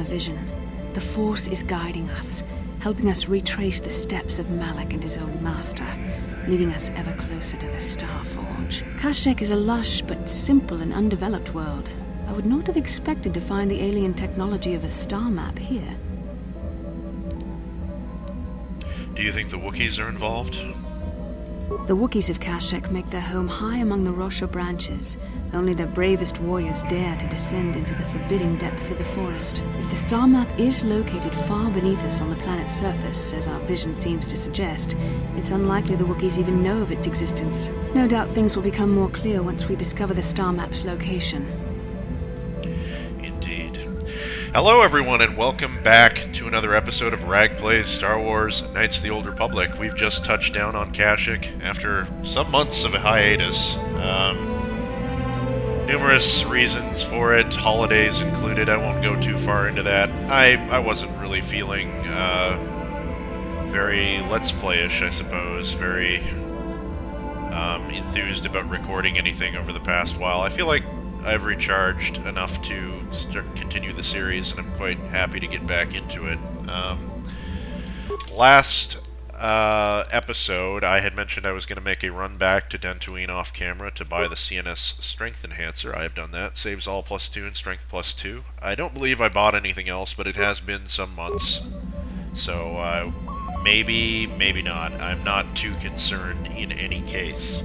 vision. The Force is guiding us, helping us retrace the steps of Malak and his old master, leading us ever closer to the Starforge. Kashyyyk is a lush but simple and undeveloped world. I would not have expected to find the alien technology of a star map here. Do you think the Wookiees are involved? The Wookiees of Kashyyyk make their home high among the Rosha branches. Only their bravest warriors dare to descend into the forbidding depths of the forest. If the star map is located far beneath us on the planet's surface, as our vision seems to suggest, it's unlikely the Wookiees even know of its existence. No doubt things will become more clear once we discover the star map's location. Indeed. Hello everyone and welcome back to another episode of Rag Plays Star Wars Knights of the Old Republic. We've just touched down on Kashyyyk after some months of a hiatus. Numerous reasons for it, holidays included. I won't go too far into that. I wasn't really feeling very Let's Play-ish, I suppose. Very enthused about recording anything over the past while. I feel like I've recharged enough to continue the series, and I'm quite happy to get back into it. Last episode, I had mentioned I was going to make a run back to Dantooine off camera to buy the CNS Strength Enhancer. I have done that. Saves all +2 and Strength +2. I don't believe I bought anything else, but it has been some months. So, maybe, maybe not. I'm not too concerned in any case.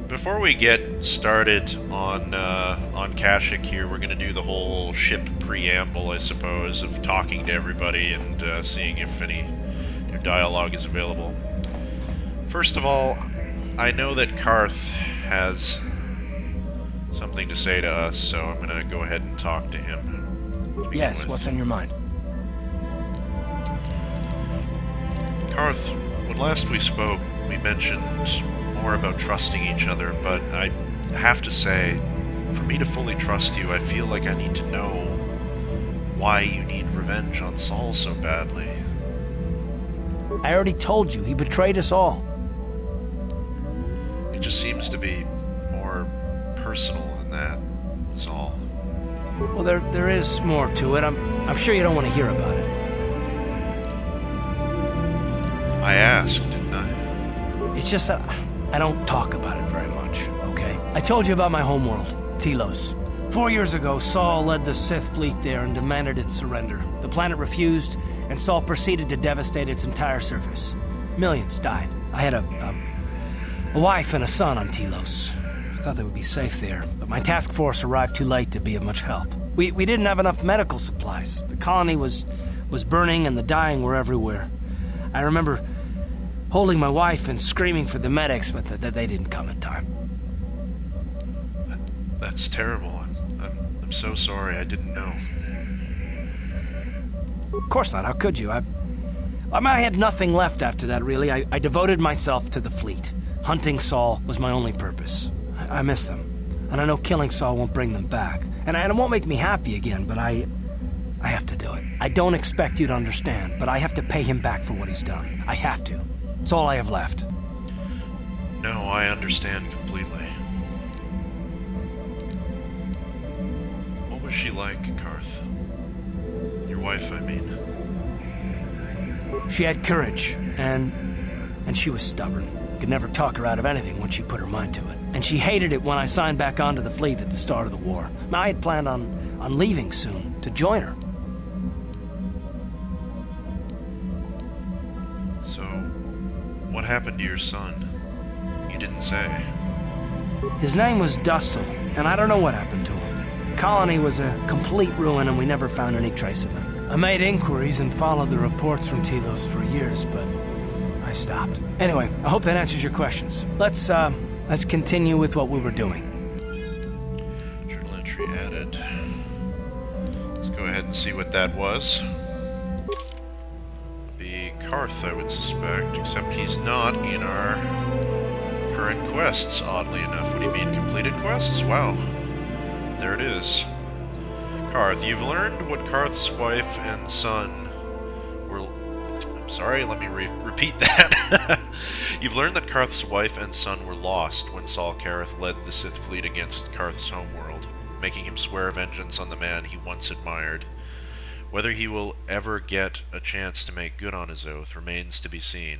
Before we get started on Kashyyyk here, we're going to do the whole ship preamble, I suppose, of talking to everybody and seeing if any new dialogue is available. First of all, I know that Carth has something to say to us, so I'm going to go ahead and talk to him. Yes, what's on your mind? Carth, when last we spoke, we mentioned more about trusting each other, but I have to say, for me to fully trust you, I feel like I need to know why you need revenge on Saul so badly. I already told you, he betrayed us all. It just seems to be more personal than that, is all. Well, there is more to it. I'm sure you don't want to hear about it. I asked, didn't I? It's just that I don't talk about it very much, okay? I told you about my homeworld, Telos. 4 years ago, Saul led the Sith fleet there and demanded its surrender. The planet refused, and Saul proceeded to devastate its entire surface. Millions died. I had a wife and a son on Telos. I thought they would be safe there, but my task force arrived too late to be of much help. We didn't have enough medical supplies. The colony was burning and the dying were everywhere. I remember holding my wife and screaming for the medics, but they didn't come in time. That's terrible. I'm so sorry. I didn't know. Of course not. How could you? I had nothing left after that, really. I devoted myself to the fleet. Hunting Saul was my only purpose. I miss them. And I know killing Saul won't bring them back. And it won't make me happy again, but I have to do it. I don't expect you to understand, but I have to pay him back for what he's done. I have to. It's all I have left. No, I understand completely. What was she like, Carth? Your wife, I mean. She had courage, and she was stubborn. Could never talk her out of anything once she put her mind to it. And she hated it when I signed back onto the fleet at the start of the war. I had planned on leaving soon to join her. So, what happened to your son? You didn't say. His name was Dustil, and I don't know what happened to him. The colony was a complete ruin, and we never found any trace of him. I made inquiries and followed the reports from Telos for years, but I stopped. Anyway, I hope that answers your questions. Let's continue with what we were doing. Journal entry added. Let's go ahead and see what that was. Be Carth, I would suspect, except he's not in our current quests, oddly enough. What do you mean, completed quests? Wow. There it is. Carth, you've learned what Carth's wife and son were... I'm sorry, let me repeat that. You've learned that Carth's wife and son were lost when Saul Carth led the Sith fleet against Carth's homeworld. making him swear vengeance on the man he once admired. Whether he will ever get a chance to make good on his oath remains to be seen.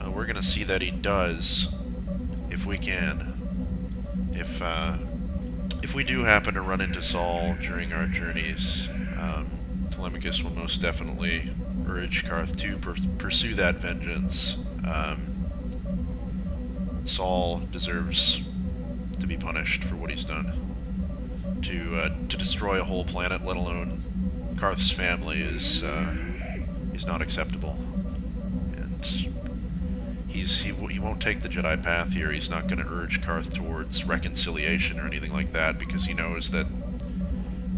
We're gonna see that he does, if we can. If we do happen to run into Saul during our journeys, Telemachus will most definitely urge Carth to pursue that vengeance. Saul deserves to be punished for what he's done. To destroy a whole planet, let alone Carth's family, is not acceptable. And he won't take the Jedi path here. He's not going to urge Carth towards reconciliation or anything like that, because he knows that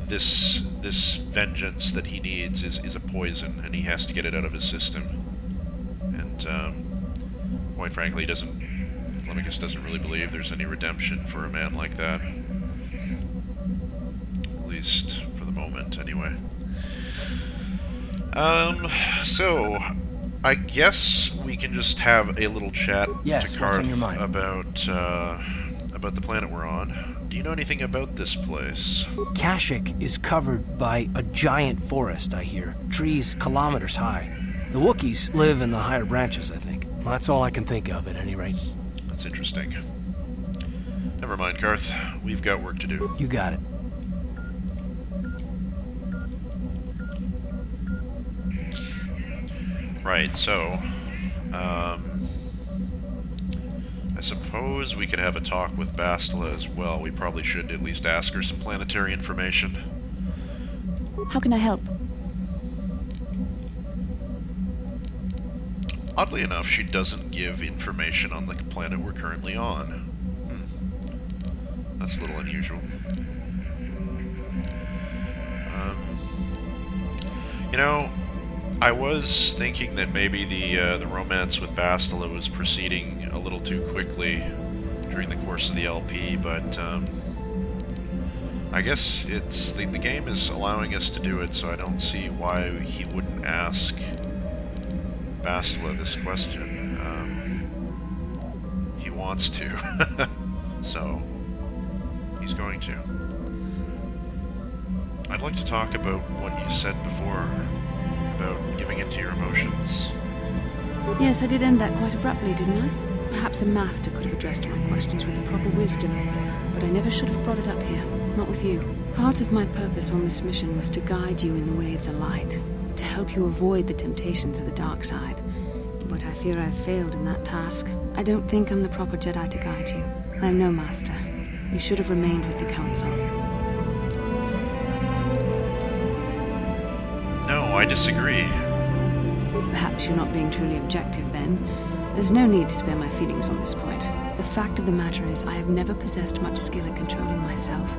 this vengeance that he needs is a poison, and he has to get it out of his system. And quite frankly, Telemachus doesn't really believe there's any redemption for a man like that. At least for the moment, anyway. So I guess we can just have a little chat to Carth about the planet we're on. Do you know anything about this place? Kashyyyk is covered by a giant forest, I hear. Trees kilometers high. The Wookiees live in the higher branches, I think. Well, that's all I can think of, at any rate. That's interesting. Never mind, Carth. We've got work to do. You got it. Right, so, I suppose we could have a talk with Bastila as well. We probably should at least ask her some planetary information. How can I help? Oddly enough, she doesn't give information on the planet we're currently on. That's a little unusual. You know, I was thinking that maybe the romance with Bastila was proceeding a little too quickly during the course of the LP, but I guess it's the game is allowing us to do it, so I don't see why he wouldn't ask Bastila this question. He wants to, so he's going to. I'd like to talk about what you said before about giving in to your emotions. Yes, I did end that quite abruptly, didn't I? Perhaps a master could have addressed my questions with the proper wisdom, but I never should have brought it up here, not with you. Part of my purpose on this mission was to guide you in the way of the light, to help you avoid the temptations of the dark side. But I fear I've failed in that task. I don't think I'm the proper Jedi to guide you. I am no master. You should have remained with the Council. No, I disagree. Perhaps you're not being truly objective, then. There's no need to spare my feelings on this point. The fact of the matter is, I have never possessed much skill at controlling myself.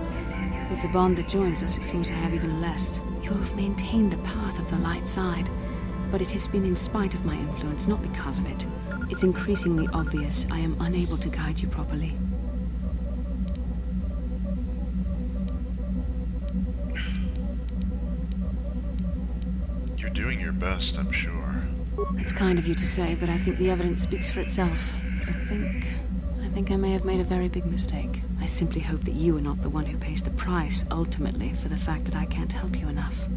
With the bond that joins us, it seems I have even less. You have maintained the path of the light side, but it has been in spite of my influence, not because of it. It's increasingly obvious I am unable to guide you properly. You're doing your best, I'm sure. That's kind of you to say, but I think the evidence speaks for itself. I think I may have made a very big mistake. I simply hope that you are not the one who pays the price, ultimately, for the fact that I can't help you enough.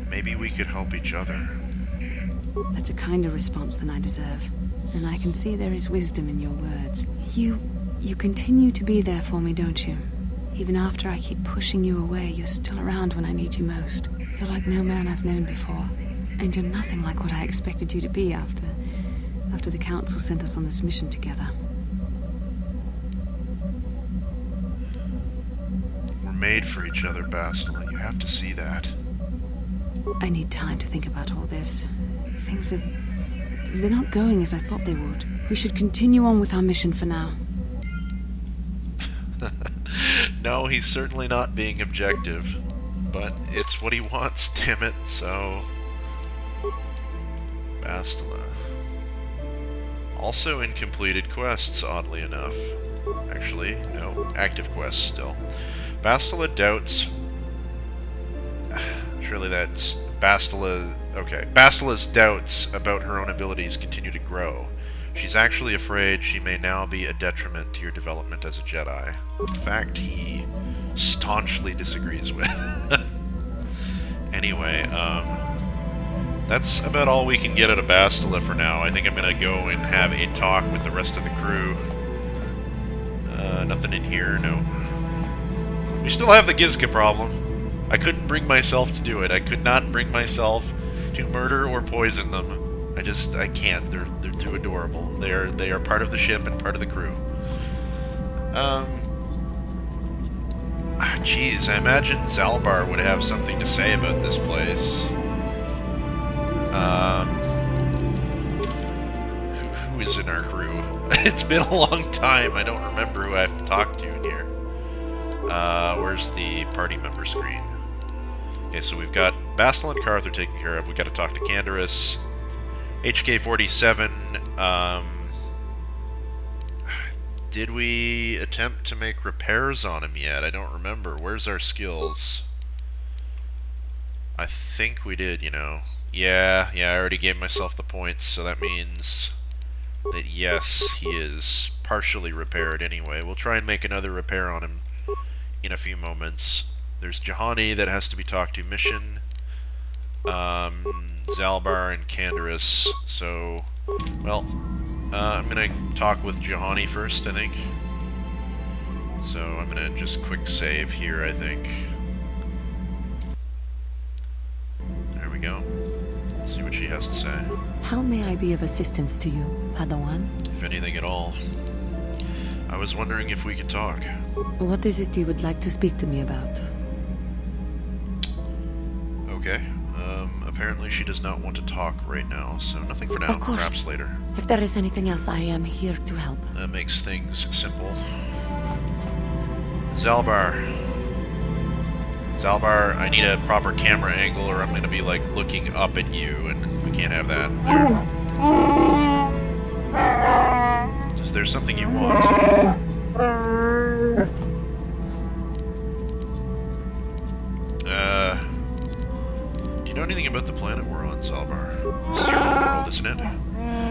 Maybe we could help each other. That's a kinder response than I deserve. And I can see there is wisdom in your words. You continue to be there for me, don't you? Even after I keep pushing you away, you're still around when I need you most. You're like no man I've known before. And you're nothing like what I expected you to be after the Council sent us on this mission together. We're made for each other, Bastila. You have to see that. I need time to think about all this. They're not going as I thought they would. We should continue on with our mission for now. No, he's certainly not being objective. But it's what he wants, damn it, so... Bastila. Also incompleted quests, oddly enough. Actually, no, active quests still. Bastila doubts... Surely that's... Bastila... Okay. Bastila's doubts about her own abilities continue to grow. She's actually afraid she may now be a detriment to your development as a Jedi. In fact, he staunchly disagrees with. Anyway, that's about all we can get out of Bastila for now. I think I'm gonna go and have a talk with the rest of the crew. Nothing in here, no. We still have the Gizka problem. I couldn't bring myself to do it. I could not bring myself to murder or poison them. I can't. They're too adorable. They are part of the ship and part of the crew. Jeez, I imagine Zalbar would have something to say about this place. Who is in our crew? It's been a long time. I don't remember who I've talked to in here. Where's the party member screen? Okay, so we've got Bastila and Carth are taken care of. We've got to talk to Canderous. HK-47, did we attempt to make repairs on him yet? I don't remember. Where's our skills? I think we did, you know. Yeah, I already gave myself the points, so that means that yes, he is partially repaired anyway. We'll try and make another repair on him in a few moments. There's Juhani that has to be talked to. Mission. Zalbar and Canderous. So, well, I'm gonna talk with Juhani first, I think. So I'm gonna just quick save here, I think. There we go. Let's see what she has to say. How may I be of assistance to you, Padawan? If anything at all. I was wondering if we could talk. What is it you would like to speak to me about? Okay. Apparently she does not want to talk right now, so nothing for now. Of course. Perhaps later. If there is anything else, I am here to help. That makes things simple. Zalbar, I need a proper camera angle or I'm going to be, like, looking up at you, and we can't have that. There. Is there something you want? Do you know anything about the planet we're on, Zalbar? This is your homeworld, isn't it?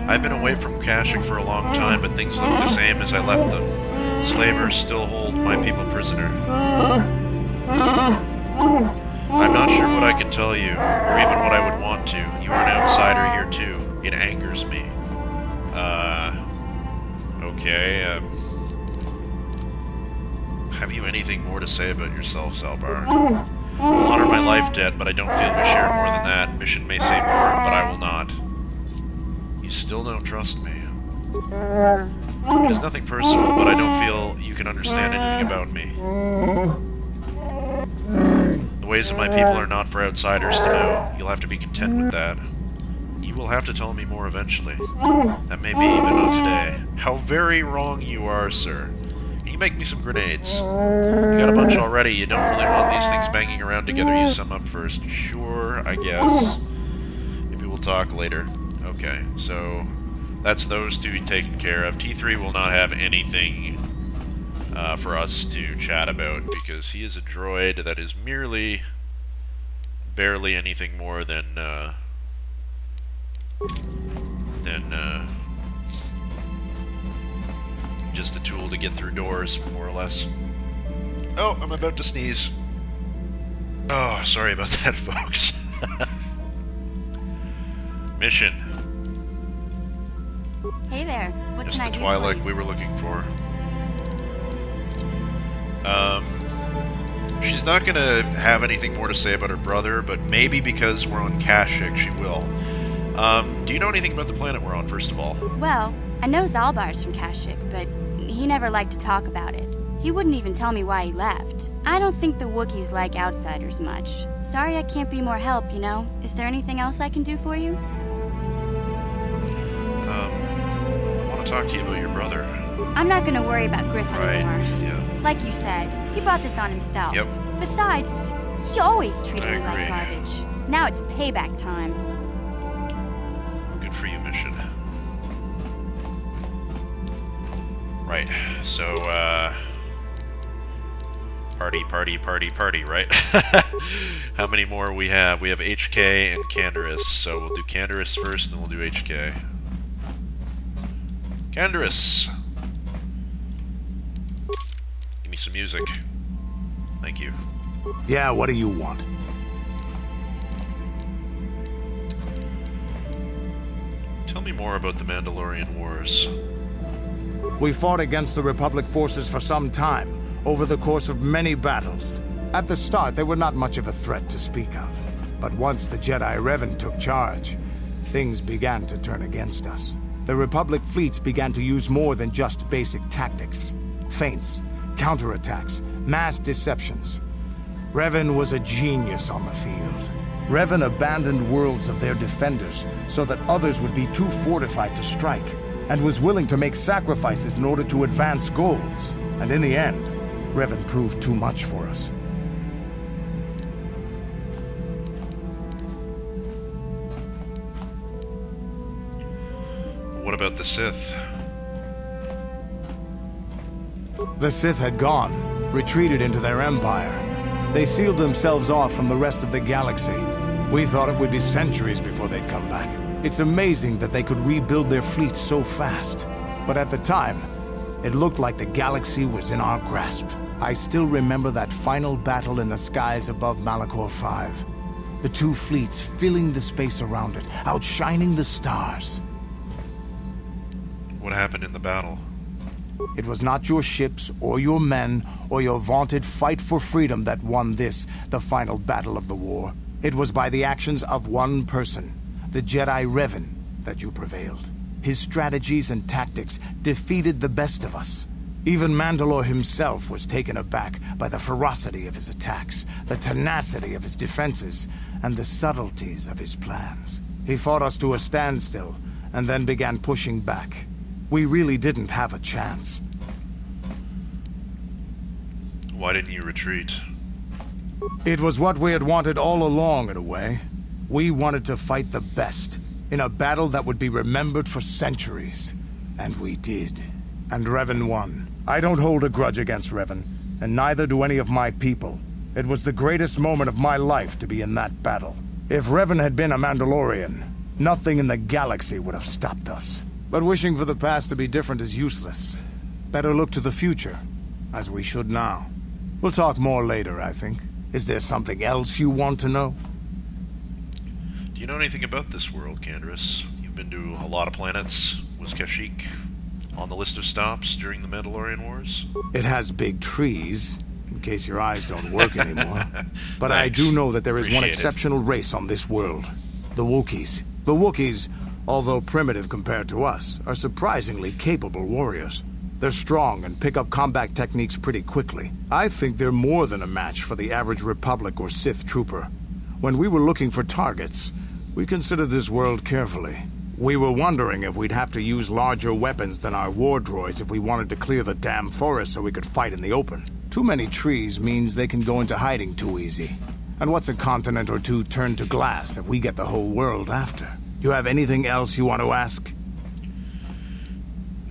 I've been away from Kashyyyk for a long time, but things look the same as I left them. Slavers still hold my people prisoner. I'm not sure what I can tell you, or even what I would want to. You are an outsider here too. It angers me. Okay, have you anything more to say about yourself, Zalbar? I'll honor my life debt, but I don't feel we share more than that. Mission may say more, but I will not. You still don't trust me. It is nothing personal, but I don't feel you can understand anything about me. The ways of my people are not for outsiders to know. You'll have to be content with that. You will have to tell me more eventually. That may be, but not today. How very wrong you are, sir. Can you make me some grenades? You got a bunch already. You don't really want these things banging around together. Use some up first. Sure, I guess. Maybe we'll talk later. Okay, so that's those two taken care of. T3 will not have anything for us to chat about because he is a droid that is merely barely anything more than just a tool to get through doors, more or less. Oh, I'm about to sneeze. Oh, sorry about that, folks. Mission. Hey there. What It's can I the do Twi'lek for you? we were looking for. She's not gonna have anything more to say about her brother, but maybe because we're on Kashyyyk, she will. Do you know anything about the planet we're on, first of all? Well, I know Zalbar's from Kashyyyk, but he never liked to talk about it. He wouldn't even tell me why he left. I don't think the Wookiees like outsiders much. Sorry I can't be more help, you know? Is there anything else I can do for you? I want to talk to you about your brother. I'm not gonna worry about Griffin Right, anymore. yeah. Like you said, he brought this on himself. Yep. Besides, he always treated I me like agree. garbage. Now it's payback time. Good for you, Mission. Right, so, party, right? How many more we have? We have HK and Canderous, so we'll do Canderous first, then we'll do HK. Canderous! Give me some music. Thank you. Yeah, what do you want? Tell me more about the Mandalorian Wars. We fought against the Republic forces for some time, over the course of many battles. At the start, they were not much of a threat to speak of. But once the Jedi Revan took charge, things began to turn against us. The Republic fleets began to use more than just basic tactics. Feints, counterattacks, mass deceptions. Revan was a genius on the field. Revan abandoned worlds of their defenders so that others would be too fortified to strike, and was willing to make sacrifices in order to advance goals. And in the end, Revan proved too much for us. What about the Sith? The Sith had gone, retreated into their empire. They sealed themselves off from the rest of the galaxy. We thought it would be centuries before they'd come back. It's amazing that they could rebuild their fleet so fast. But at the time, it looked like the galaxy was in our grasp. I still remember that final battle in the skies above Malachor V. The two fleets filling the space around it, outshining the stars. What happened in the battle? It was not your ships, or your men, or your vaunted fight for freedom that won this, the final battle of the war. It was by the actions of one person, the Jedi Revan, that you prevailed. His strategies and tactics defeated the best of us. Even Mandalore himself was taken aback by the ferocity of his attacks, the tenacity of his defenses, and the subtleties of his plans. He fought us to a standstill, and then began pushing back. We really didn't have a chance. Why didn't you retreat? It was what we had wanted all along, in a way. We wanted to fight the best, in a battle that would be remembered for centuries. And we did. And Revan won. I don't hold a grudge against Revan, and neither do any of my people. It was the greatest moment of my life to be in that battle. If Revan had been a Mandalorian, nothing in the galaxy would have stopped us. But wishing for the past to be different is useless. Better look to the future, as we should now. We'll talk more later, I think. Is there something else you want to know? Do you know anything about this world, Canderous? You've been to a lot of planets. Was Kashyyyk on the list of stops during the Mandalorian Wars? It has big trees, in case your eyes don't work anymore. But I Thanks. do know that there is one Appreciate it. exceptional race on this world. The Wookiees. The Wookiees, although primitive compared to us, are surprisingly capable warriors. They're strong and pick up combat techniques pretty quickly. I think they're more than a match for the average Republic or Sith trooper. When we were looking for targets, we considered this world carefully. We were wondering if we'd have to use larger weapons than our war droids if we wanted to clear the damn forest so we could fight in the open. Too many trees means they can go into hiding too easy. And what's a continent or two turned to glass if we get the whole world after? You have anything else you want to ask?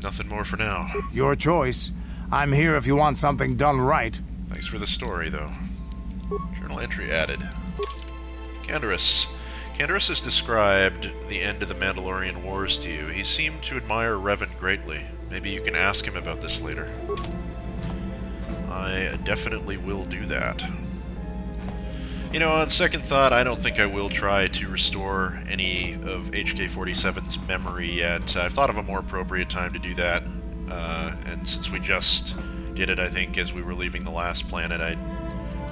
Nothing more for now. Your choice. I'm here if you want something done right. Thanks for the story, though. Journal entry added. Canderous. Canderous has described the end of the Mandalorian Wars to you. He seemed to admire Revan greatly. Maybe you can ask him about this later. I definitely will do that. You know, on second thought, I don't think I will try to restore any of HK-47's memory yet. I've thought of a more appropriate time to do that, and since we just did it, I think, as we were leaving the last planet, I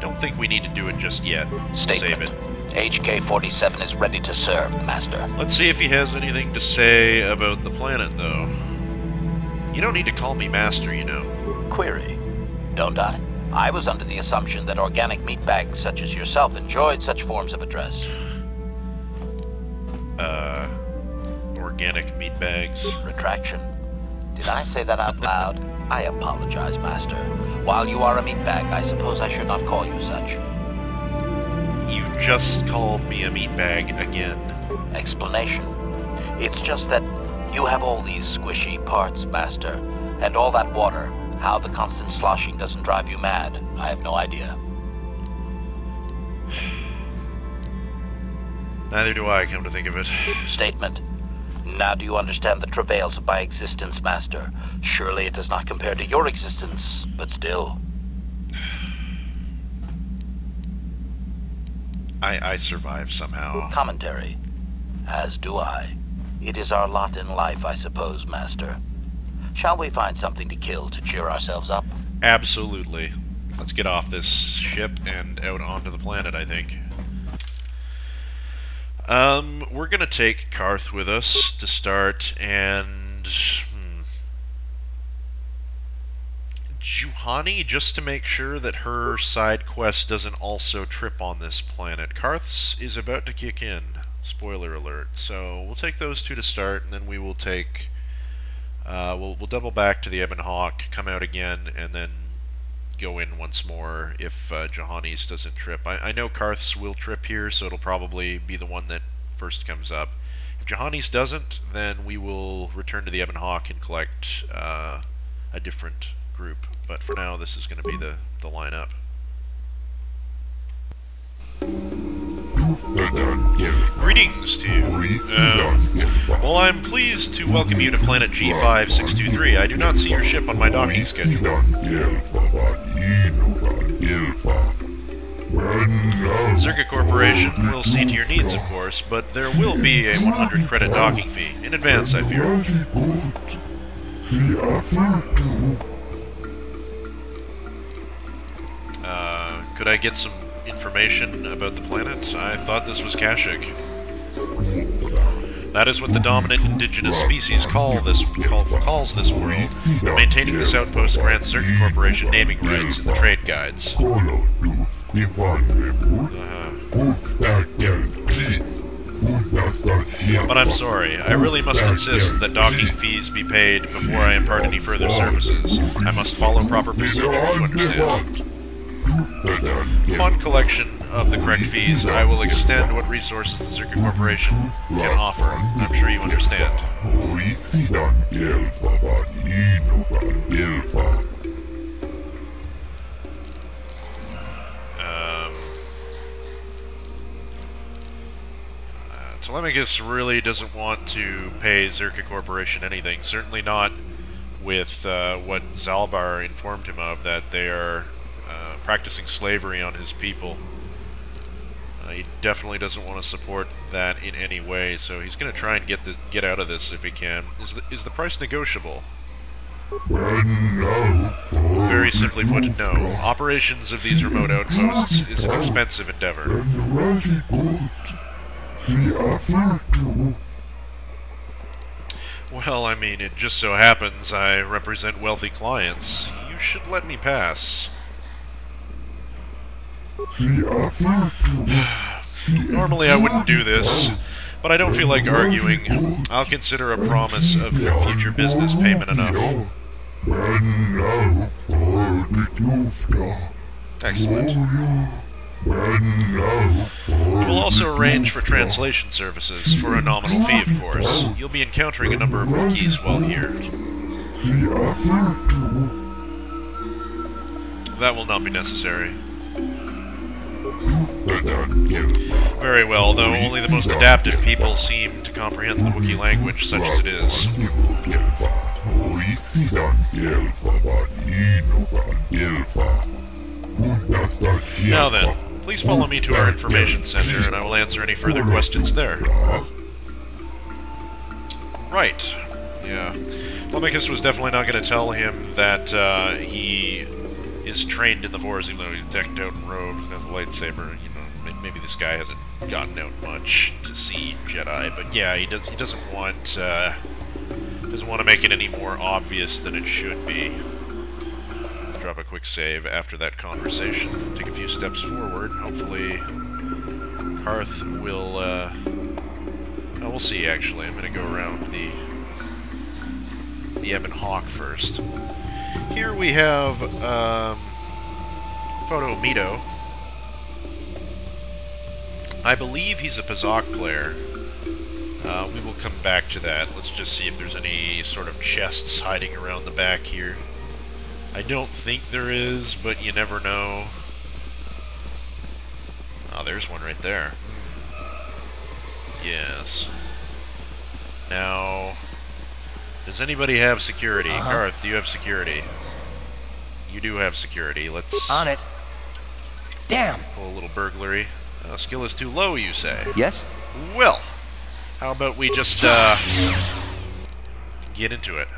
don't think we need to do it just yet. Save it. HK-47 is ready to serve, Master. Let's see if he has anything to say about the planet, though. You don't need to call me Master, you know. Query, don't I? I was under the assumption that organic meatbags such as yourself enjoyed such forms of address. Organic meatbags? Retraction. Did I say that out loud? I apologize, Master. While you are a meatbag, I suppose I should not call you such. You just called me a meatbag again. Explanation. It's just that you have all these squishy parts, Master, and all that water. How the constant sloshing doesn't drive you mad, I have no idea. Neither do I, come to think of it. Statement. Now do you understand the travails of my existence, Master? Surely it does not compare to your existence, but still. I survived somehow. Commentary. As do I. It is our lot in life, I suppose, Master. Shall we find something to kill to cheer ourselves up? Absolutely. Let's get off this ship and out onto the planet, I think. We're gonna take Carth with us to start, and... Juhani, just to make sure that her side quest doesn't also trip on this planet. Carth's is about to kick in. Spoiler alert. So, we'll take those two to start, and then we will take... we'll double back to the Ebon Hawk, come out again, and then go in once more if Juhani's doesn't trip. I know Carth's will trip here, so it'll probably be the one that first comes up. If Juhani's doesn't, then we will return to the Ebon Hawk and collect a different group. But for now, this is going to be the lineup. Greetings to you. Well, I'm pleased to welcome you to Planet G5623. I do not see your ship on my docking schedule. Zerka Corporation will see to your needs, of course, but there will be a 100 credit docking fee. In advance, I fear. Could I get some information about the planet? I thought this was Kashyyyk. That is what the dominant indigenous species calls this world. Maintaining this outpost grants Zerka Corporation naming rights in the trade guides. But I'm sorry, I really must insist that docking fees be paid before I impart any further services. I must follow proper procedure, you understand? Upon collection of the correct fees, I will extend what resources the Zerka Corporation can offer. I'm sure you understand. Telemachus really doesn't want to pay Zerka Corporation anything. Certainly not with what Zalbar informed him of, that they are practicing slavery on his people. He definitely doesn't want to support that in any way, so he's going to try and get out of this if he can. Is the price negotiable? Very simply put, no. Operations of these remote outposts is an expensive endeavor. Well, I mean, it just so happens I represent wealthy clients. You should let me pass. Normally I wouldn't do this, but I don't feel like arguing. I'll consider a promise of future business payment enough. Excellent. We will also arrange for translation services, for a nominal fee, of course. You'll be encountering a number of Wookiees while here. That will not be necessary. Very well, though only the most adaptive people seem to comprehend the Wookiee language, such as it is. Now then, please follow me to our information center, and I will answer any further questions there. Right. Yeah. Telemachus was definitely not going to tell him that he is trained in the Force, even though he's decked out in robes and has a lightsaber. You know, maybe this guy hasn't gotten out much to see Jedi, but yeah, he doesn't want to make it any more obvious than it should be. Drop a quick save after that conversation. Take a few steps forward. Hopefully, Carth will. We'll see. Actually, I'm going to go around the Ebon Hawk first. Here we have Photo Mito. I believe he's a Pazak player. We will come back to that. Let's just see if there's any sort of chests hiding around the back here. I don't think there is, but you never know. Oh, there's one right there. Yes. Now, does anybody have security? Carth, do you have security? You do have security. Let's... On it. Damn! Pull a little burglary. Skill is too low, you say? Yes? Well, how about we just, get into it.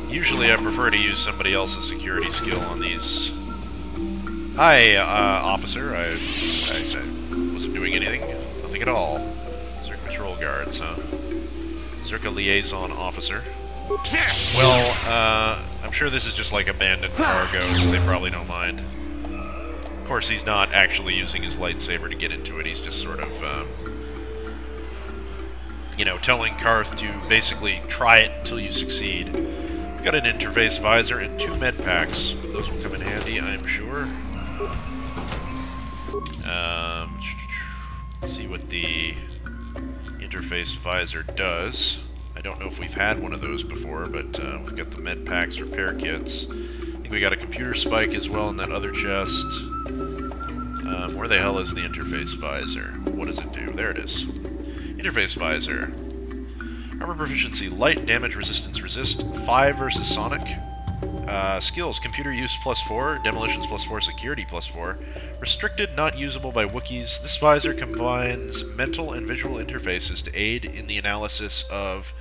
Usually I prefer to use somebody else's security skill on these. Hi, officer. I wasn't doing anything. Nothing at all. Zerka patrol guards, huh? Zerka liaison officer. Well, I'm sure this is just like abandoned cargo, so they probably don't mind. Of course, he's not actually using his lightsaber to get into it. He's just sort of, you know, telling Carth to basically try it until you succeed. We've got an interface visor and 2 med packs. Those will come in handy, I'm sure. Let's see what the interface visor does. I don't know if we've had one of those before, but we've got the med packs, repair kits. I think we got a computer spike as well in that other chest. Where the hell is the interface visor? What does it do? There it is. Interface visor. Armor proficiency, light, damage, resistance, resist, 5 versus sonic. Skills, computer use +4, demolitions +4, security +4. Restricted, not usable by Wookiees. This visor combines mental and visual interfaces to aid in the analysis of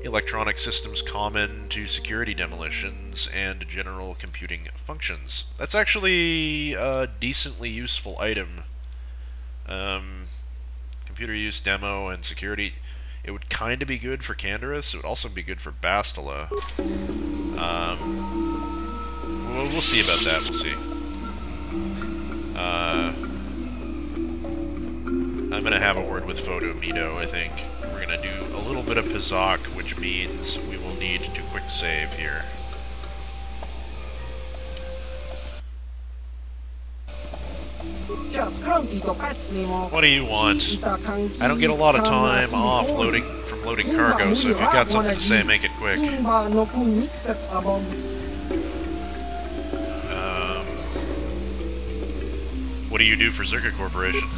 electronic systems common to security demolitions and general computing functions. That's actually a decently useful item. Computer use, demo, and security. It would kind of be good for Canderous. It would also be good for Bastila. We'll see about that. We'll see. I'm going to have a word with Photomito, I think. We're going to do a little bit of Kashyyyk, which means we will need to quick save here. What do you want? I don't get a lot of time off from loading cargo, so if you've got something to say, make it quick. What do you do for Zerka Corporation?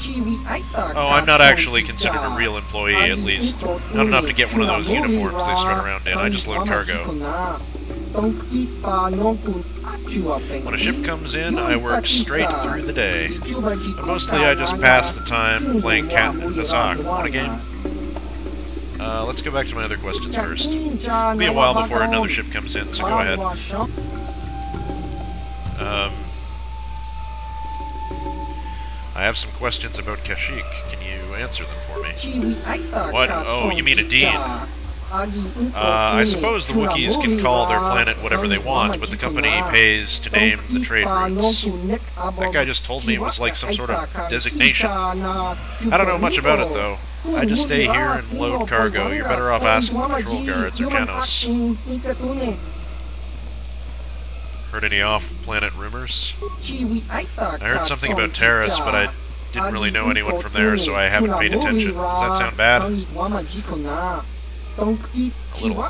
Oh, I'm not actually considered a real employee, at least. Not enough to get one of those uniforms they strut around in. I just load cargo. When a ship comes in, I work straight through the day. But mostly I just pass the time playing Cat and Kashyyyk. Want a game? Let's go back to my other questions first. It'll be a while before another ship comes in, so go ahead. I have some questions about Kashyyyk. Can you answer them for me? What? Oh, you mean a dean? I suppose the Wookiees can call their planet whatever they want, but the company pays to name the trade routes. That guy just told me it was like some sort of designation. I don't know much about it, though. I just stay here and load cargo. You're better off asking the patrol guards or Janos. Heard any off-planet rumors? I heard something about Terrace, but I didn't really know anyone from there, so I haven't paid attention. Does that sound bad? A little.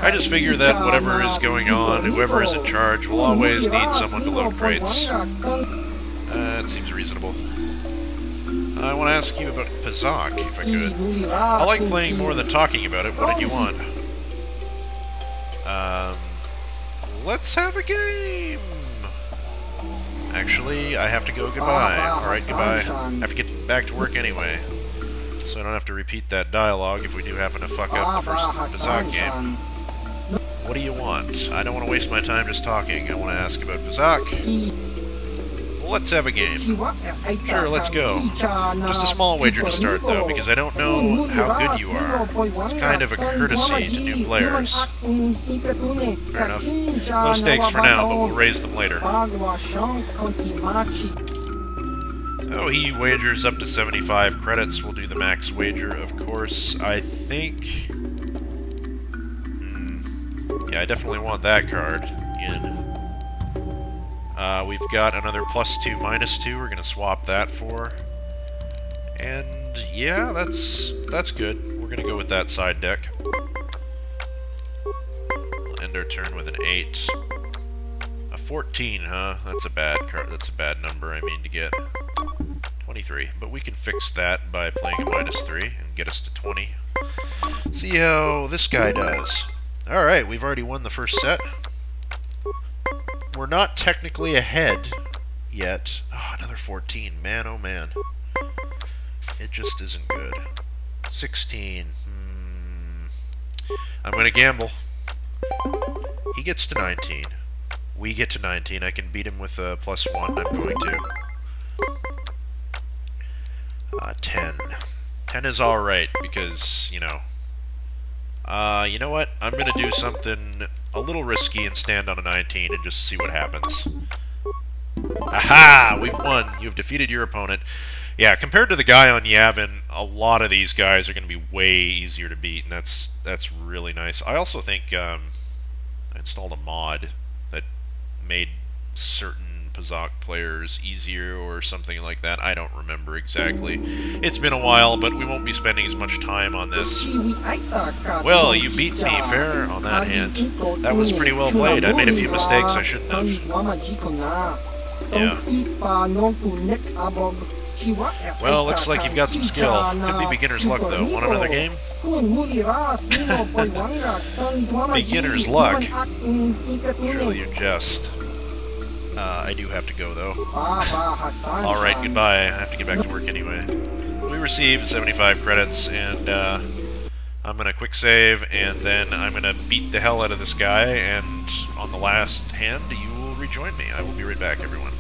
I just figure that whatever is going on, whoever is in charge will always need someone to load crates. It seems reasonable. I want to ask you about Kashyyyk, if I could. I like playing more than talking about it. What did you want? Let's have a game! Actually, I have to go goodbye. Alright, goodbye. I have to get back to work anyway. So I don't have to repeat that dialogue if we do happen to fuck up the first Kashyyyk game. What do you want? I don't want to waste my time just talking. I want to ask about Kashyyyk. Well, let's have a game. Sure, let's go. Just a small wager to start, though, because I don't know how good you are. It's kind of a courtesy to new players. Fair enough. Low stakes for now, but we'll raise them later. Oh, he wagers up to 75 credits. We'll do the max wager, of course. I think... yeah, I definitely want that card in. We've got another +2, -2. We're gonna swap that for. And yeah, that's good. We're gonna go with that side deck. We'll end our turn with an 8. A 14, huh? That's a bad card. That's a bad number, I mean, to get. 23. But we can fix that by playing a -3 and get us to 20. See how this guy does. Alright, we've already won the first set. We're not technically ahead yet. Oh, another 14. Man, oh man. It just isn't good. 16. I'm going to gamble. He gets to 19. We get to 19. I can beat him with a +1. I'm going to. 10. 10 is alright because, you know. You know what? I'm going to do something a little risky and stand on a 19 and just see what happens. Aha! We've won. You've defeated your opponent. Yeah, compared to the guy on Yavin, a lot of these guys are going to be way easier to beat, and that's really nice. I also think I installed a mod that made certain Kashyyyk players easier or something like that. I don't remember exactly. It's been a while, but we won't be spending as much time on this. Well, you beat me fair on that hand. That was pretty well played. I made a few mistakes I shouldn't have. Yeah. Well, looks like you've got some skill. Could be beginner's luck, though. Want another game? Beginner's luck? Surely you jest. I do have to go, though. Alright, goodbye. I have to get back to work anyway. We received 75 credits, and I'm gonna quick save, and then I'm gonna beat the hell out of this guy, and on the last hand, you will rejoin me. I will be right back, everyone.